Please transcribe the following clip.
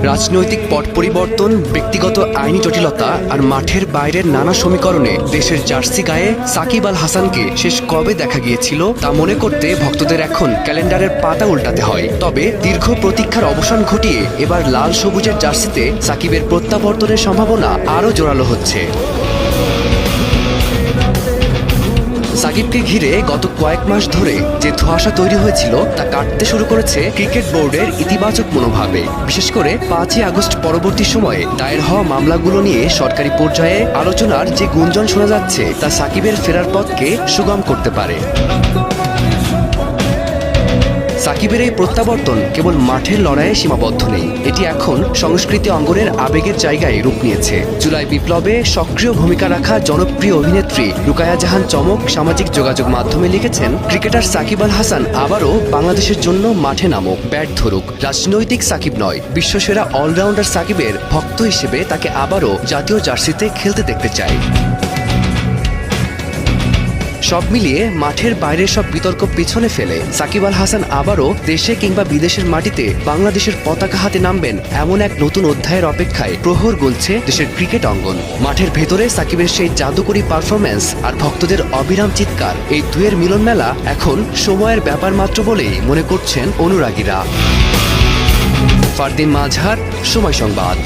রাজনৈতিক পট পরিবর্তন, ব্যক্তিগত আইনি জটিলতা আর মাঠের বাইরের নানা সমীকরণে দেশের জার্সি গায়ে সাকিব আল হাসানকে শেষ কবে দেখা গিয়েছিল তা মনে করতে ভক্তদের এখন ক্যালেন্ডারের পাতা উল্টাতে হয়। তবে দীর্ঘ প্রতীক্ষার অবসান ঘটিয়ে এবার লাল সবুজের জার্সিতে সাকিবের প্রত্যাবর্তনের সম্ভাবনা আরও জোরালো হচ্ছে। সাকিবকে ঘিরে গত কয়েক মাস ধরে যে ধোঁয়াশা তৈরি হয়েছিল তা কাটতে শুরু করেছে ক্রিকেট বোর্ডের ইতিবাচক মনোভাবে। বিশেষ করে 5ই আগস্ট পরবর্তী সময়ে দায়ের হওয়া মামলাগুলো নিয়ে সরকারি পর্যায়ে আলোচনার যে গুঞ্জন শোনা যাচ্ছে তা সাকিবের ফেরার পথকে সুগম করতে পারে। সাকিবের এই প্রত্যাবর্তন কেবল মাঠের লড়াইয়ে সীমাবদ্ধ নেই, এটি এখন সংস্কৃতি অঙ্গনের আবেগের জায়গায় রূপ নিয়েছে। জুলাই বিপ্লবে সক্রিয় ভূমিকা রাখা জনপ্রিয় অভিনেত্রী রুকায়া জাহান চমক সামাজিক যোগাযোগ মাধ্যমে লিখেছেন, ক্রিকেটার সাকিব আল হাসান আবারও বাংলাদেশের জন্য মাঠে নামুক, ব্যাট ধরুক। রাজনৈতিক সাকিব নয়, বিশ্বসেরা অলরাউন্ডার সাকিবের ভক্ত হিসেবে তাকে আবারও জাতীয় জার্সিতে খেলতে দেখতে চাই। সব মিলিয়ে মাঠের বাইরের সব বিতর্ক পিছনে ফেলে সাকিব আল হাসান আবারও দেশে কিংবা বিদেশের মাটিতে বাংলাদেশের পতাকা হাতে নামবেন এমন এক নতুন অধ্যায়ের অপেক্ষায় প্রহর গুনছে দেশের ক্রিকেট অঙ্গন। মাঠের ভেতরে সাকিবের সেই জাদুকরী পারফরম্যান্স আর ভক্তদের অবিরাম চিৎকার, এই দুয়ের মিলন মেলা এখন সময়ের ব্যাপার মাত্র বলেই মনে করছেন অনুরাগীরা। ফারদিন মাঝহার, সময় সংবাদ।